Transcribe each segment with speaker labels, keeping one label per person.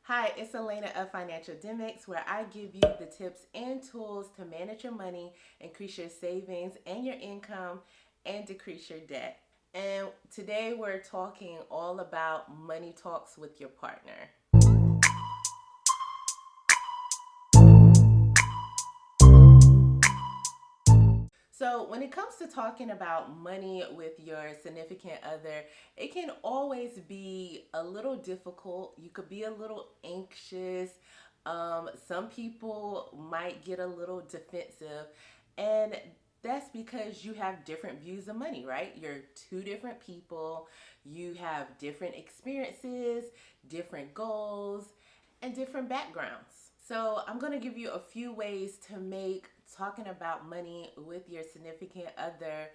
Speaker 1: Hi, it's Elena of Financialdemics, where I give you the tips and tools to manage your money, increase your savings and your income, and decrease your debt. And today we're talking all about money talks with your partner. So, when it comes to talking about money with your significant other, it can always be a little difficult. You could be a little anxious. Some people might get a little defensive, and that's because you have different views of money, right? You're two different people, you have different experiences, different goals, and different backgrounds. So, I'm going to give you a few ways to make talking about money with your significant other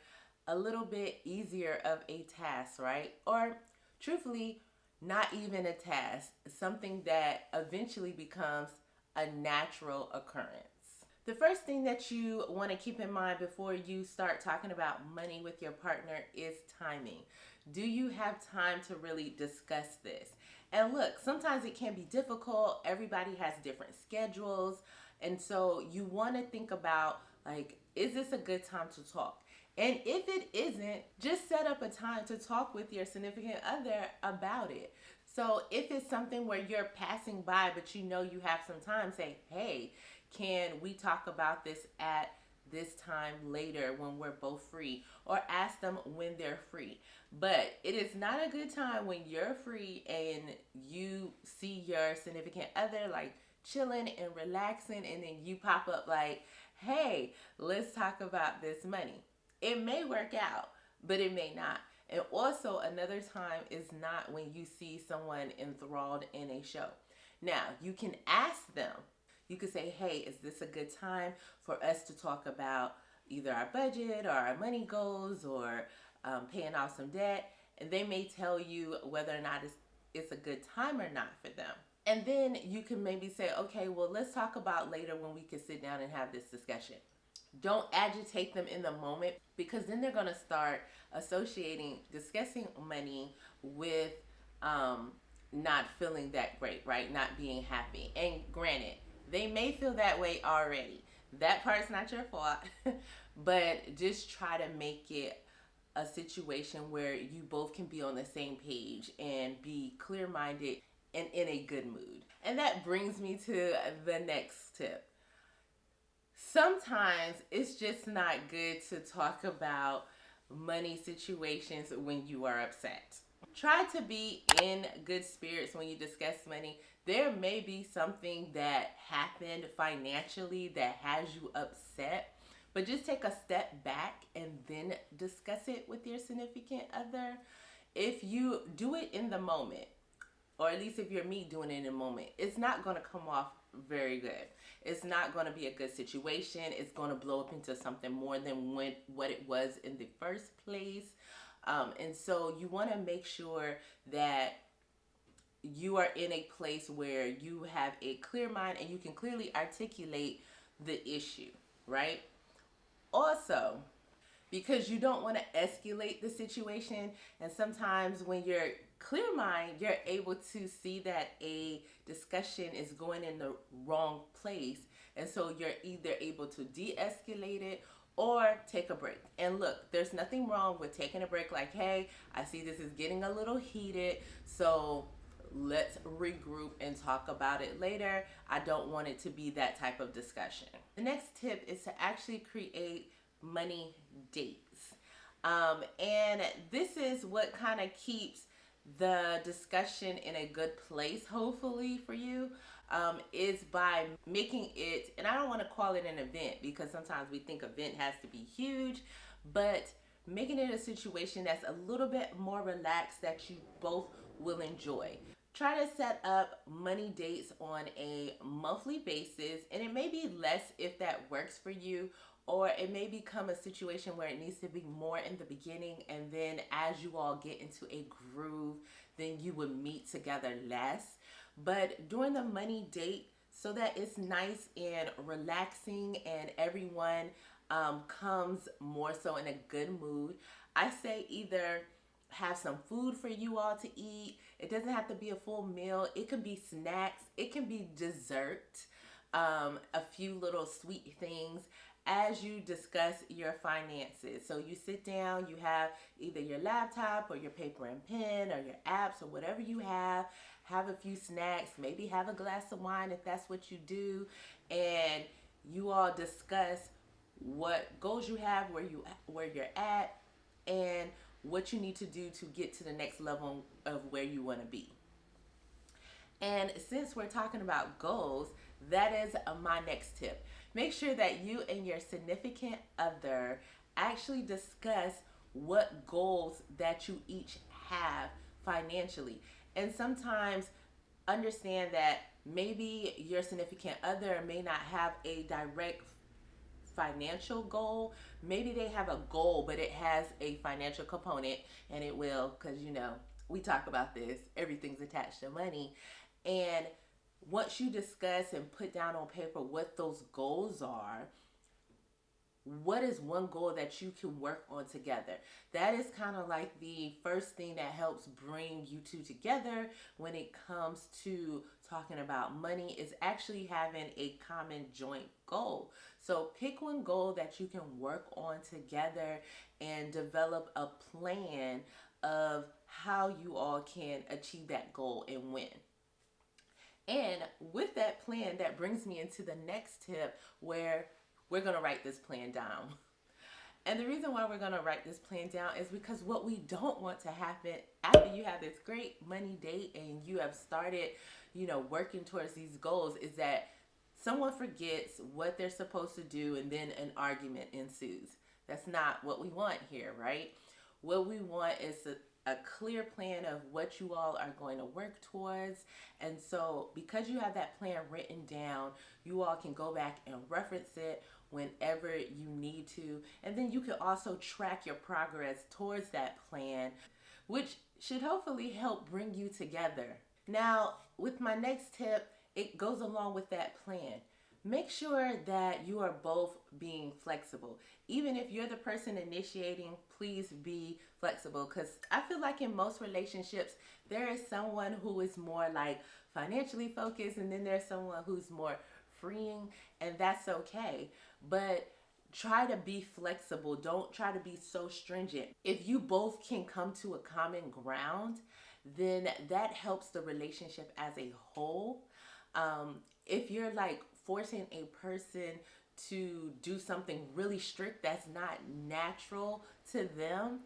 Speaker 1: a little bit easier of a task, right? Or truthfully, not even a task, something that eventually becomes a natural occurrence. The first thing that you want to keep in mind before you start talking about money with your partner is timing. Do you have time to really discuss this? And look, sometimes it can be difficult. Everybody has different schedules. And so you want to think about, like, is this a good time to talk? And if it isn't, just set up a time to talk with your significant other about it. So if it's something where you're passing by, but you know you have some time, say, hey, can we talk about this at this time later when we're both free? Or ask them when they're free. But it is not a good time when you're free and you see your significant other like chilling and relaxing, and then you pop up like, hey, let's talk about this money. It may work out, but it may not. And also, another time is not when you see someone enthralled in a show. Now, you can ask them. You could say, hey, is this a good time for us to talk about either our budget or our money goals or paying off some debt? And they may tell you whether or not it's a good time or not for them. And then you can maybe say, okay, well, let's talk about later when we can sit down and have this discussion. Don't agitate them in the moment, because then they're going to start associating discussing money with not feeling that great, right? Not being happy. And granted, they may feel that way already. That part's not your fault, but just try to make it a situation where you both can be on the same page and be clear-minded and in a good mood. And that brings me to the next tip. Sometimes it's just not good to talk about money situations when you are upset. Try to be in good spirits when you discuss money. There may be something that happened financially that has you upset, but just take a step back and then discuss it with your significant other. If you do it in the moment, or at least if you're me doing it in a moment, it's not going to come off very good. It's not going to be a good situation. It's going to blow up into something more than what it was in the first place. And so you want to make sure that you are in a place where you have a clear mind and you can clearly articulate the issue, right? Also, because you don't want to escalate the situation, and sometimes when you're clear mind, you're able to see that a discussion is going in the wrong place, and so you're either able to de-escalate it or take a break. And look, there's nothing wrong with taking a break, like, hey, I see this is getting a little heated, so let's regroup and talk about it later. I don't want it to be that type of discussion. The next tip is to actually create money dates. And this is what kind of keeps the discussion in a good place, hopefully for you, is by making it, and I don't want to call it an event because sometimes we think event has to be huge, but making it a situation that's a little bit more relaxed that you both will enjoy. Try to set up money dates on a monthly basis, and it may be less if that works for you, or it may become a situation where it needs to be more in the beginning, and then as you all get into a groove, then you would meet together less. But during the money date, so that it's nice and relaxing and everyone comes more so in a good mood, I say either have some food for you all to eat. It doesn't have to be a full meal. It can be snacks. It can be dessert, a few little sweet things as you discuss your finances. So you sit down, you have either your laptop or your paper and pen or your apps or whatever you have a few snacks, maybe have a glass of wine if that's what you do, and you all discuss what goals you have, where you're at, and what you need to do to get to the next level of where you want to be. And since we're talking about goals, that is my next tip. Make sure that you and your significant other actually discuss what goals that you each have financially. And sometimes understand that maybe your significant other may not have a direct financial goal. Maybe they have a goal, but it has a financial component, and it will, because we talk about this, everything's attached to money. And once you discuss and put down on paper what those goals are, what is one goal that you can work on together? That is kind of like the first thing that helps bring you two together when it comes to talking about money, is actually having a common joint goal. So pick one goal that you can work on together and develop a plan of how you all can achieve that goal and when. And with that plan, that brings me into the next tip, where we're going to write this plan down. And the reason why we're going to write this plan down is because what we don't want to happen after you have this great money date and you have started, working towards these goals, is that someone forgets what they're supposed to do and then an argument ensues. That's not what we want here, right? What we want is a clear plan of what you all are going to work towards. And so because you have that plan written down, you all can go back and reference it whenever you need to. And then you can also track your progress towards that plan, which should hopefully help bring you together. Now, with my next tip, it goes along with that plan. Make sure that you are both being flexible. Even if you're the person initiating, please be flexible, because I feel like in most relationships, there is someone who is more like financially focused, and then there's someone who's more freeing, and that's okay. But try to be flexible. Don't try to be so stringent. If you both can come to a common ground, then that helps the relationship as a whole. If you're like forcing a person to do something really strict that's not natural to them,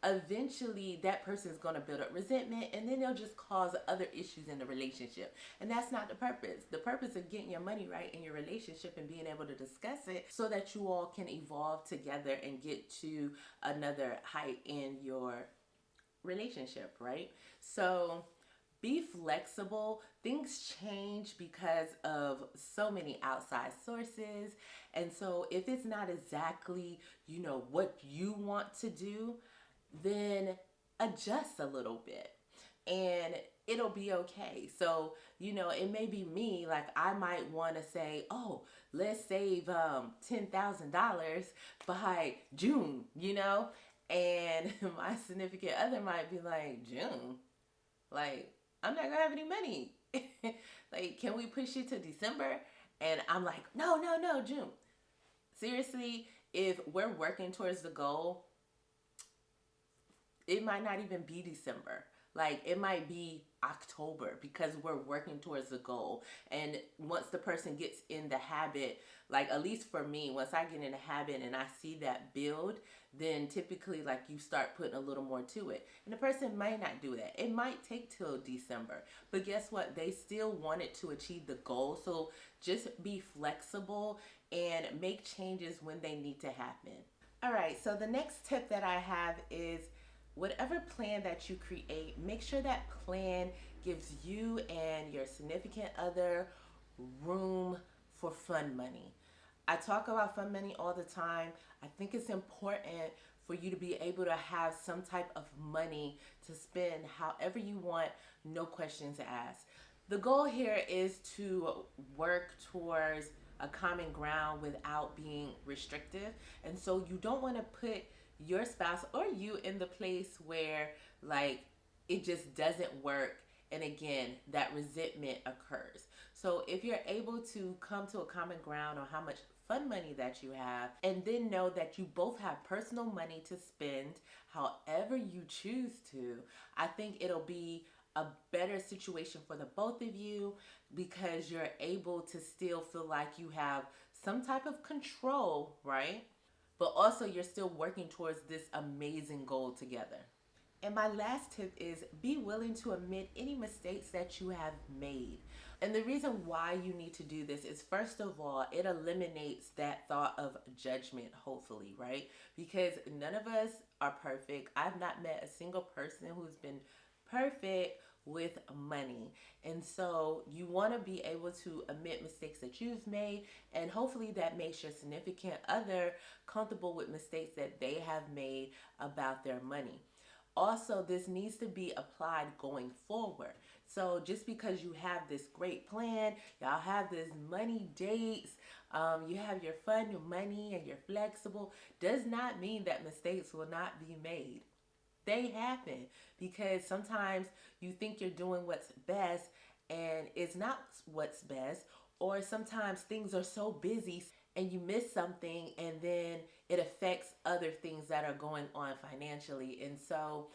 Speaker 1: eventually that person is going to build up resentment, and then they'll just cause other issues in the relationship. And that's not the purpose. The purpose of getting your money right in your relationship and being able to discuss it so that you all can evolve together and get to another height in your relationship, right? So be flexible. Things change because of so many outside sources. And so if it's not exactly, what you want to do, then adjust a little bit and it'll be okay. So, it may be me, like I might want to say, oh, let's save $10,000 by June, and my significant other might be like, June? Like, I'm not gonna have any money. Like, can we push it to December? And I'm like, no, June. Seriously, if we're working towards the goal, it might not even be December. Like, it might be October, because we're working towards the goal. And once the person gets in the habit, like at least for me, once I get in the habit and I see that build, then typically like you start putting a little more to it. And the person might not do that. It might take till December. But guess what? They still wanted to achieve the goal. So just be flexible and make changes when they need to happen. All right, so the next tip that I have is, whatever plan that you create, make sure that plan gives you and your significant other room for fun money. I talk about fun money all the time. I think it's important for you to be able to have some type of money to spend however you want, no questions asked. The goal here is to work towards a common ground without being restrictive. And so you don't want to put your spouse or you in the place where, like, it just doesn't work. And again, that resentment occurs. So if you're able to come to a common ground on how much fun money that you have, and then know that you both have personal money to spend however you choose to, I think it'll be a better situation for the both of you, because you're able to still feel like you have some type of control, right? But also you're still working towards this amazing goal together. And my last tip is be willing to admit any mistakes that you have made. And the reason why you need to do this is, first of all, it eliminates that thought of judgment, hopefully, right? Because none of us are perfect. I've not met a single person who's been perfect with money. And so you want to be able to admit mistakes that you've made, and hopefully that makes your significant other comfortable with mistakes that they have made about their money. Also, this needs to be applied going forward. So just because you have this great plan, y'all have this money dates, you have your fun, your money, and you're flexible, does not mean that mistakes will not be made. They happen, because sometimes you think you're doing what's best and it's not what's best, or sometimes things are so busy and you miss something, and then it affects other things that are going on financially. And so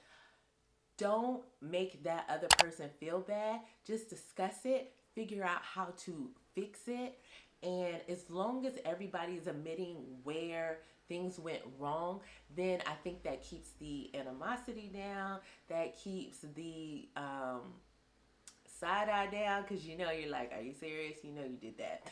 Speaker 1: don't make that other person feel bad. Just discuss it, figure out how to fix it. And as long as everybody is admitting where things went wrong, then I think that keeps the animosity down, that keeps the side eye down, because you're like, are you serious? You did that.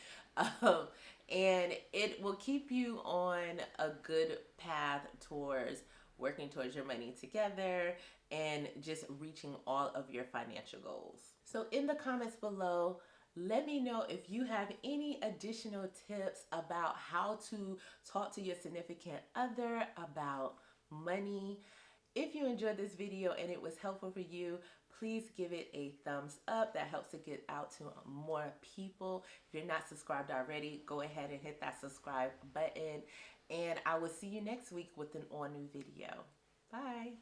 Speaker 1: And it will keep you on a good path towards working towards your money together and just reaching all of your financial goals. So in the comments below, let me know if you have any additional tips about how to talk to your significant other about money. If you enjoyed this video and it was helpful for you, please give it a thumbs up. That helps to get out to more people. If you're not subscribed already, go ahead and hit that subscribe button. And I will see you next week with an all new video. Bye.